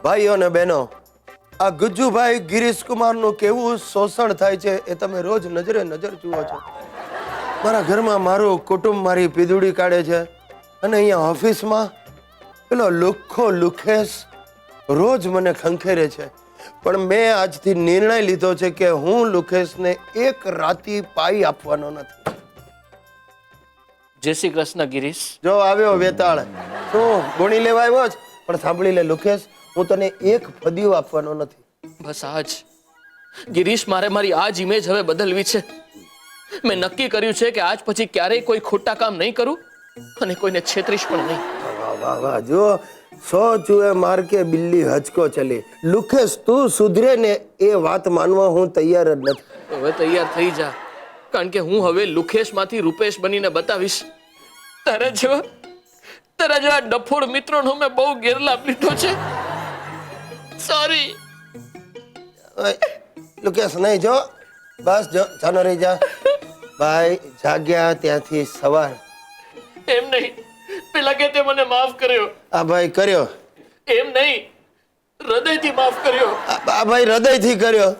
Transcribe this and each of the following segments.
ભાઈઓ ને બહેનો, આ ગુજ્જુભાઈ ગિરીશ કુમારનું કેવું શોષણ થાય છે એ તમે રોજ નજરે નજર જુઓ છો. મારા ઘરમાં મારું કુટુંબ મારી પીદુડી કાઢે છે અને અહીંયા ઓફિસમાં પેલો લુખ્ખો લુખેશ રોજ મને ખંખેરે છે. પણ મેં આજથી નિર્ણય લીધો છે કે હું લુખેશને એક રાતી પાઈ આપવાનો નથી. જય શ્રી કૃષ્ણ ગિરીશ. જો આવ્યો વેતાળ, શું ગુણી લેવા આવ્યો છે? પણ સાંભળી લે લુખેશ, હું તને એક ફદિયો આપવાનો નથી. બસ આજ ગિરીશ, મારે મારી આજ ઇમેજ હવે બદલવી છે. મેં નક્કી કર્યું છે કે આજ પછી ક્યારેય કોઈ ખોટા કામ નહીં કરું અને કોઈને છેતરીશ પણ નહીં. વાહ વાહ વાહ, જો 100 ચૂહે માર કે બિલ્લી હચકો ચલી. લુખેશ, તું સુધરે ને એ વાત માનવા હું તૈયાર જ નથી. હવે તૈયાર થઈ જા, કારણ કે હું હવે લુખેશ માંથી રૂપેશ બનીને બતાવીશ. તારા જેવા ડફોડ મિત્રોનો મેં બહુ ગેરલાભ લીધો છે. સોરી. લુકેશ નહીં, જો બસ, જો જાનો રહી જા. ભાઈ જાગ્યા ત્યાંથી સવાર. એમ નહીં, પેલા કે તે મને માફ કર્યો. આ ભાઈ કર્યો. એમ નહીં, હૃદયથી માફ કર્યો. આ ભાઈ હૃદયથી કર્યો.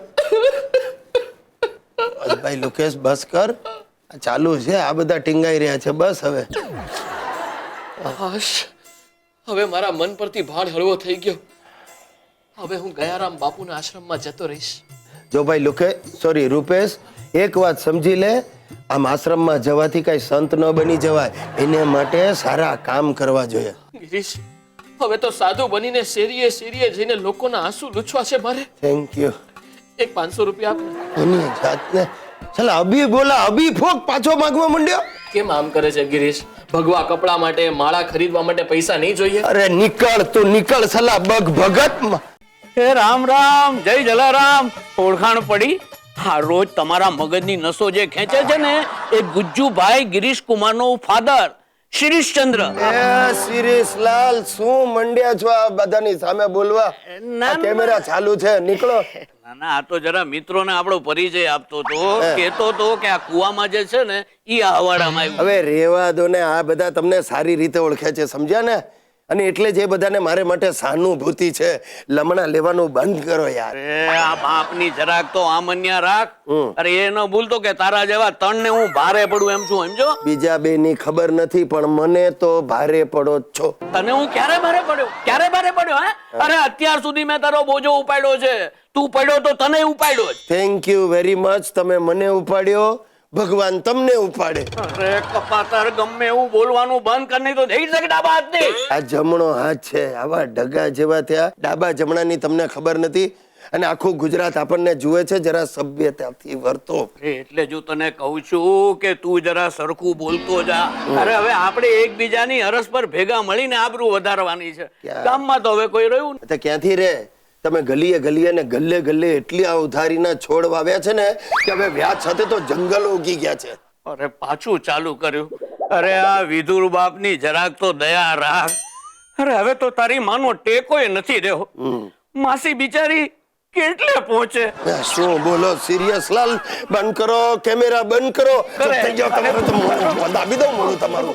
ભાઈ લુકેશ બસ કર, આ ચાલુ છે, આ બધા ટીંગાઈ રહ્યા છે, બસ હવે. હાશ, હવે મારા મન પરથી ભાર હળવો થઈ ગયો. હવે હું ગયારામ બાપુના આશ્રમમાં જતો રહીશ. જો ભાઈ રૂપેશ, એક વાત સમજી લે, આમ આશ્રમમાં જવાથી કઈ સંત ન બની જવાય. એને માટે સારા કામ કરવા જોઈએ. ગિરીશ, હવે તો સાધુ બનીને શેરીએ શેરીએ જઈને લોકોના આંસુ લૂછવા છે મારે. Thank you. એક 500 રૂપિયા આપ. એની જાતને ચાલ અભી બોલા, અભી ફોક પાછો માંગવા માંડ્યો. કેમ આમ કરે છે ગિરીશ? ભગવા કપડા માટે, માળા ખરીદવા માટે પૈસા નહીં જોઈએ? અરે નીકળ તું, નીકળ સલા બગ ભગત. હે રામ રામ, જય જલારામ. ઓળખાણ પડી? હા, રોજ તમારા મગજની નસો જે ખેંચે છે ને એ ગુજ્જુભાઈ ગિરીશ કુમારનો ફાધર શિરીષચંદ્ર. એ શિરીષલાલ, શું મંડ્યા છો આ બધાની સામે બોલવા? આ કેમેરા ચાલુ છે, નીકળો. ના ના, આ તો જરા મિત્રોને આપણો પરિચય આપતો તો, કહેતો તો કે આ કુવામાં જે છે ને ઈ આ હવાડામાં આવ્યું. હવે રેવા દો ને, આ બધા તમને સારી રીતે ઓળખે છે, સમજ્યા ને? અને એટલે જ એ બધાને મારે માટે સહાનુભૂતિ છે. લમણા લેવાનું બંધ કરો યાર. અરે આ બાપની જરાક તો આમન્યા રાખ. અરે એ ન ભૂલતો કે તારા જેવા તણને હું ભારે પડું એમ છું, સમજો? બીજા બે ની ખબર નથી, પણ મને તો ભારે પડો છો. તને હું ક્યારે ભારે પડ્યો? ક્યારે ભારે પડ્યો? હે, અરે અત્યાર સુધી મેં તારો બોજો ઉપાડ્યો છે. તું પડ્યો તો તને ઉપાડ્યો જ. Thank you very much. તમે મને ઉપાડ્યો, ભગવાન તમને ઉપાડે. અરે કપાતર, ગમે એવું બોલવાનું બંધ કરી તો થઈ શકે ડાબા હાથની. આ જમણો હાથ છે, આવા ઢગા જેવા થયા. ડાબા જમણાની તમને ખબર નથી, અને આખું ગુજરાત આપણને જુએ છે. જરા સભ્યતાથી વર્તો. એટલે જો તને કહું છું કે તું જરા સરખું બોલતો જા. અરે હવે આપણે એકબીજાની હરસ પર ભેગા મળીને આબરૂ વધારવાની છે. ગામમાં તો હવે કોઈ રહ્યું તો ક્યાંથી રે? તમે ગલીએ ગલીએ ને ગલ્લે ગલ્લે એટલી આ ઉધારીના છોડ વાવ્યા છે ને કે હવે વ્યાજ સાથે તો જંગલો ઉગી ગયા છે. અરે પાછું ચાલુ કર્યું. અરે આ વિધુર બાપની જરાક તો દયા રાખ. અરે હવે તો તારી માનો ટેકોય નથી રહ્યો. માસી બિચારી કેટલે પહોંચે? શું બોલો સિરિયસલાલ? બંધ કરો કેમેરા, બંધ કરો. થઈ જાઓ, તમારે તો દાબી દઉં મોડું તમારું.